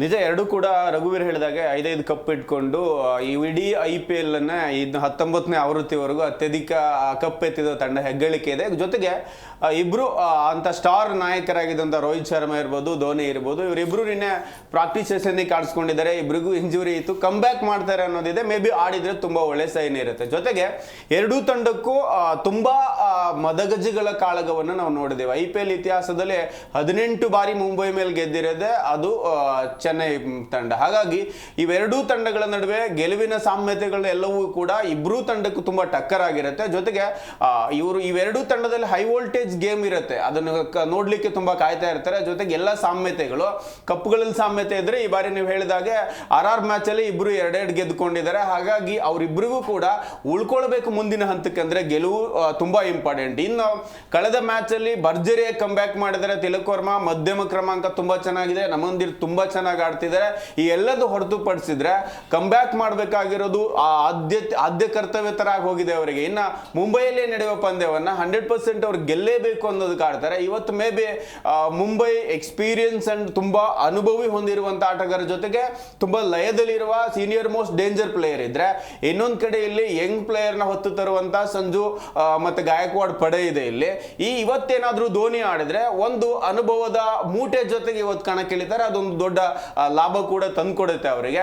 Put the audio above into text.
ನಿಜ ಎರಡು ಕೂಡ ರಘುವೀರ್ ಹೇಳಿದಾಗೆ 5 ಕಪ್ ಇಟ್ಕೊಂಡು ಈ ಇಡೀ IPL ಅನ್ನ ಇನ್ನು 19ನೇ ಆವೃತ್ತಿವರೆಗೂ ಅತ್ಯಧಿಕ ಕಪ್ ಎತ್ತಿದ ತಂಡ ಹೆಗ್ಗಳಿಕೆ ಇದೆ. ಜೊತೆಗೆ ಇಬ್ರು ಅಂತ ಸ್ಟಾರ್ ನಾಯಕರಾಗಿದ್ದಂಥ ರೋಹಿತ್ ಶರ್ಮಾ ಇರ್ಬೋದು, ಧೋನಿ ಇರ್ಬೋದು, ಇವರಿಬ್ರು ನಿನ್ನೆ ಪ್ರಾಕ್ಟೀಸ್ ಸೆಷನ್ ಕಾಣಿಸ್ಕೊಂಡಿದ್ದಾರೆ. ಇಬ್ರಿಗೂ ಇಂಜುರಿ ಇತ್ತು, ಕಮ್ ಬ್ಯಾಕ್ ಮಾಡ್ತಾರೆ ಅನ್ನೋದಿದೆ. ಮೇ ಬಿ ಆಡಿದ್ರೆ ತುಂಬಾ ಒಳ್ಳೆ ಸೈನ್ ಇರುತ್ತೆ. ಜೊತೆಗೆ ಎರಡೂ ತಂಡಕ್ಕೂ ತುಂಬಾ ಮದಗಜಿಗಳ ಕಾಳಗವನ್ನು ನಾವು ನೋಡಿದ್ದೇವೆ. IPL ಇತಿಹಾಸದಲ್ಲಿ 18 ಬಾರಿ ಮುಂಬೈ ಮೇಲೆ ಗೆದ್ದಿರೋದೆ ಅದು ಚೆನ್ನೈ ತಂಡ. ಹಾಗಾಗಿ ಇವೆರಡೂ ತಂಡಗಳ ನಡುವೆ ಗೆಲುವಿನ ಸಾಮ್ಯತೆಗಳೆಲ್ಲವೂ ಕೂಡ ಇಬ್ರೂ ತಂಡಕ್ಕೂ ತುಂಬಾ ಟಕ್ಕರ್ ಆಗಿರುತ್ತೆ. ಜೊತೆಗೆ ಇವೆರಡೂ ತಂಡದಲ್ಲಿ ಹೈ ವೋಲ್ಟೇಜ್ ಗೇಮ್ ಇರುತ್ತೆ, ಅದನ್ನು ನೋಡ್ಲಿಕ್ಕೆ ತುಂಬಾ ಕಾಯ್ತಾ ಇರ್ತಾರೆ. ಜೊತೆಗೆ ಎಲ್ಲ ಸಾಮ್ಯತೆಗಳು, ಕಪ್ಗಳಲ್ಲಿ ಸಾಮ್ಯತೆ ಇದ್ರೆ ಈ ಬಾರಿ ನೀವು ಹೇಳಿದಾಗೆ RR ಮ್ಯಾಚ್ ಅಲ್ಲಿ ಇಬ್ರು 2-2 ಗೆದ್ದುಕೊಂಡಿದ್ದಾರೆ. ಹಾಗಾಗಿ ಅವರಿಬ್ಬರಿಗೂ ಕೂಡ ಉಳ್ಕೊಳ್ಬೇಕು ಮುಂದಿನ ಹಂತಕ್ಕೆ, ಅಂದ್ರೆ ಗೆಲುವು ತುಂಬಾ ಇಂಪಾರ್ಟೆಂಟ್. ಇನ್ನು ಕಳೆದ ಮ್ಯಾಚ್ ಅಲ್ಲಿ ಭರ್ಜರಿಯಾಗಿ ಕಮ್ ಬ್ಯಾಕ್ ಮಾಡಿದರೆ ತಿಲಕ್ ವರ್ಮಾ, ಮಧ್ಯಮ ಕ್ರಮಾಂಕ ತುಂಬಾ ಚೆನ್ನಾಗಿದೆ, ನಮಂದಿರ್ ತುಂಬಾ ಚೆನ್ನಾಗಿ ಆಡ್ತಿದ್ದಾರೆ. ಈ ಎಲ್ಲದು ಹೊರತುಪಡಿಸಿದ್ರೆ ಕಮ್ ಬ್ಯಾಕ್ ಮಾಡಬೇಕಾಗಿರೋದು ಆದ್ಯ ಕರ್ತವ್ಯ ತರ ಹೋಗಿದೆ ಅವರಿಗೆ. ಇನ್ನ ಮುಂಬೈಯಲ್ಲಿ ನಡೆಯುವ ಪಂದ್ಯವನ್ನ 100% ಅವ್ರು ಗೆಲ್ಲೇಬೇಕು ಅನ್ನೋದಕ್ಕೆ ಆಡ್ತಾರೆ. ಇವತ್ತು may be Mumbai experience and ತುಂಬಾ ಅನುಭವಿ ಹೊಂದಿರುವಂತ ಆಟಗಾರ ಜೊತೆಗೆ ತುಂಬಾ ಲಯದಲ್ಲಿರುವ ಸೀನಿಯರ್ ಮೋಸ್ಟ್ ಡೇಂಜರ್ ಪ್ಲೇಯರ್ ಇದ್ರೆ, ಇನ್ನೊಂದ್ ಕಡೆ ಇಲ್ಲಿ ಯಂಗ್ ಪ್ಲೇಯರ್ ನ ಹೊತ್ತು ತರುವಂತ ಸಂಜು ಮತ್ತೆ ಗಾಯಕ್ವಾಡ್ ಪಡೆ ಇದೆ ಇಲ್ಲಿ. ಇವತ್ತೇನಾದ್ರೂ ಧೋನಿ ಆಡಿದ್ರೆ ಒಂದು ಅನುಭವದ ಮೂಟೆ ಜೊತೆಗೆ ಇವತ್ತು ಕಣಕ್ಕಿಳಿತಾರೆ. ಅದೊಂದು ದೊಡ್ಡ ಲಾಭ ಕೂಡ ತಂದ್ಕೊಡುತ್ತೆ ಅವರಿಗೆ.